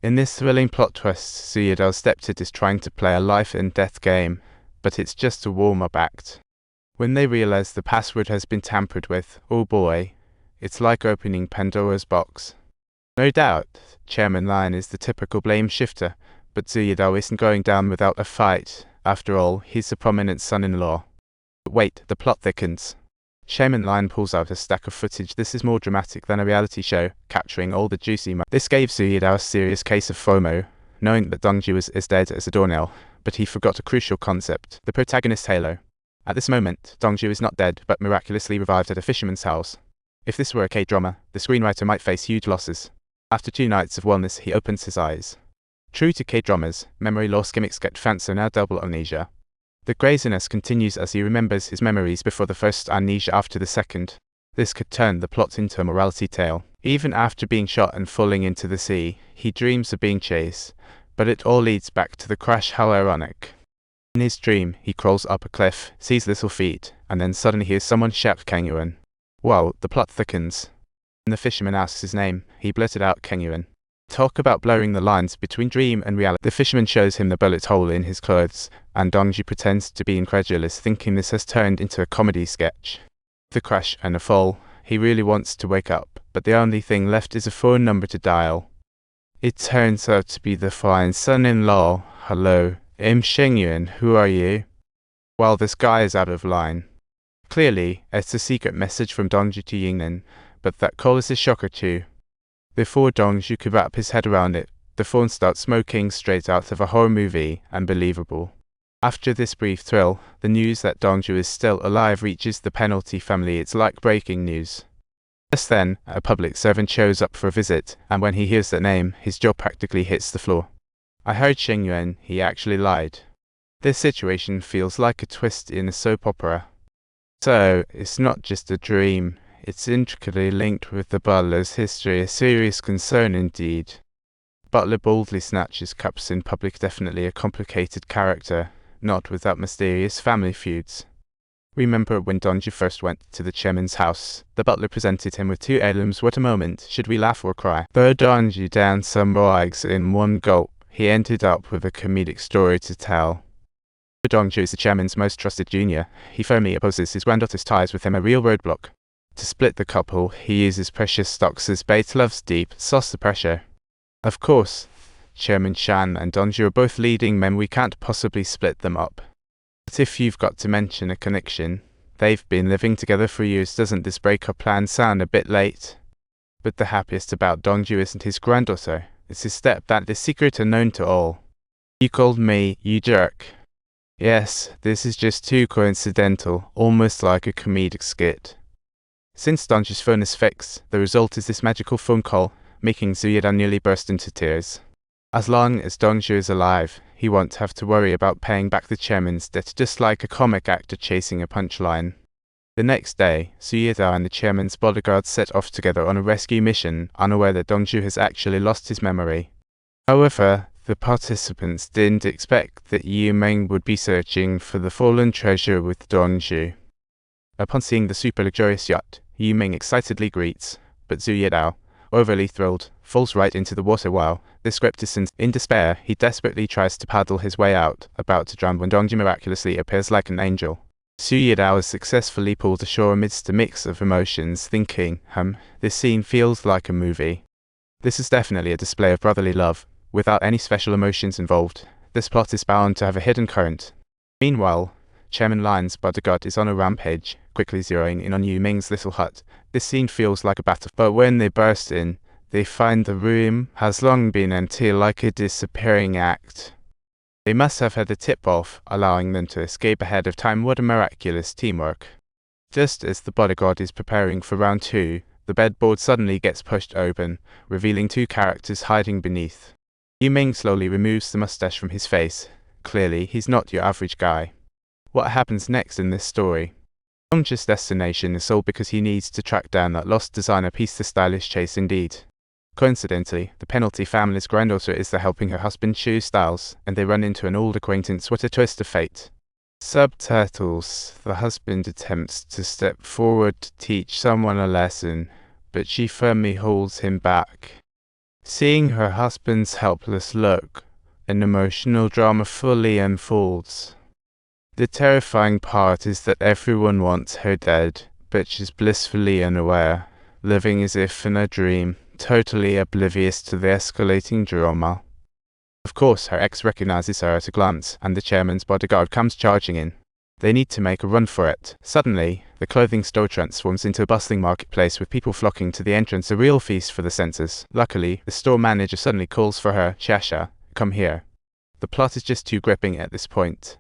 In this thrilling plot twist, Suyeda's stepdad is trying to play a life-and-death game, but it's just a warm-up act. When they realize the password has been tampered with, oh boy, it's like opening Pandora's box. No doubt, Chairman Lion is the typical blame shifter, but Suyeda isn't going down without a fight. After all, he's a prominent son-in-law. But wait, the plot thickens. Chairman Lion pulls out a stack of footage. This is more dramatic than a reality show, capturing all the juicy moments. This gave Suyeda a serious case of FOMO, knowing that Dongju is as dead as a doornail, but he forgot a crucial concept, the protagonist's halo. At this moment, Dongju is not dead, but miraculously revived at a fisherman's house. If this were a K-drama, the screenwriter might face huge losses. After 2 nights of wellness, he opens his eyes. True to K-dramas, memory loss gimmicks get fancier now. Double amnesia. The craziness continues as he remembers his memories before the first, amnesia after the second. This could turn the plot into a morality tale. Even after being shot and falling into the sea, he dreams of being chased, but it all leads back to the crash. How ironic. In his dream, he crawls up a cliff, sees little feet, and then suddenly hears someone shout Kengyuan. Wow, the plot thickens. When the fisherman asks his name, he blurted out Kengyuan. Talk about blurring the lines between dream and reality. The fisherman shows him the bullet hole in his clothes, and Dongju pretends to be incredulous, thinking this has turned into a comedy sketch. The crash and a fall, he really wants to wake up, but the only thing left is a phone number to dial. It turns out to be the fine son-in-law. Hello, I'm Shengyuan, who are you? Well, this guy is out of line. Clearly, it's a secret message from Dongju to Yingnan, but that call is a shocker too. Before Dongju could wrap his head around it, the phone starts smoking straight out of a horror movie. Unbelievable. After this brief thrill, the news that Dongju is still alive reaches the Penalty family. It's like breaking news. Just then, a public servant shows up for a visit, and when he hears that name, his jaw practically hits the floor. I heard Shengyuan, he actually lied. This situation feels like a twist in a soap opera. So, it's not just a dream. It's intricately linked with the butler's history, a serious concern indeed. Butler boldly snatches cups in public, definitely a complicated character, not without mysterious family feuds. Remember when Dongju first went to the chairman's house, the butler presented him with 2 heirlooms. What a moment, should we laugh or cry? Though Dongju downed some raw eggs in one gulp, he ended up with a comedic story to tell. Dongju is the chairman's most trusted junior. He firmly opposes his granddaughter's ties with him, a real roadblock. To split the couple, he uses precious stocks as bait. Loves deep sauce the pressure. Of course, Chairman Shan and Dongju are both leading men. We can't possibly split them up. But if you've got to mention a connection, they've been living together for years. Doesn't this breakup plan sound a bit late? But the happiest about Dongju isn't his granddaughter. It's his stepdad. The secret unknown to all. You called me, you jerk. Yes, this is just too coincidental, almost like a comedic skit. Since Dongju's phone is fixed, the result is this magical phone call, making Suyeda nearly burst into tears. As long as Dongju is alive, he won't have to worry about paying back the chairman's debt, just like a comic actor chasing a punchline. The next day, Suyeda and the chairman's bodyguards set off together on a rescue mission, unaware that Dongju has actually lost his memory. However, the participants didn't expect that Yu Meng would be searching for the fallen treasure with Dongju. Upon seeing the super luxurious yacht, Yu Meng excitedly greets, but Zhu Yedao, overly thrilled, falls right into the water while, the script is in despair, he desperately tries to paddle his way out, about to drown when Dongju miraculously appears like an angel. Zhu Yedao is successfully pulled ashore amidst a mix of emotions, thinking, this scene feels like a movie. This is definitely a display of brotherly love, without any special emotions involved. This plot is bound to have a hidden current. Meanwhile, Chairman Lion's bodyguard is on a rampage, quickly zeroing in on Yu Ming's little hut. This scene feels like a battle, but when they burst in, they find the room has long been empty, like a disappearing act. They must have had a tip-off, allowing them to escape ahead of time. What a miraculous teamwork. Just as the bodyguard is preparing for round 2, the bedboard suddenly gets pushed open, revealing 2 characters hiding beneath. Yu Ming slowly removes the mustache from his face. Clearly, he's not your average guy. What happens next in this story? Dongju's destination is all because he needs to track down that lost designer piece. The stylish chase indeed. Coincidentally, the Penalty family's granddaughter is there helping her husband choose styles, and they run into an old acquaintance. What a twist of fate. Subtitles. The husband attempts to step forward to teach someone a lesson, but she firmly holds him back. Seeing her husband's helpless look, an emotional drama fully unfolds. The terrifying part is that everyone wants her dead, but she's blissfully unaware, living as if in a dream, totally oblivious to the escalating drama. Of course, her ex recognizes her at a glance, and the chairman's bodyguard comes charging in. They need to make a run for it. Suddenly, the clothing store transforms into a bustling marketplace with people flocking to the entrance, a real feast for the senses. Luckily, the store manager suddenly calls for her. Shasha, come here. The plot is just too gripping at this point.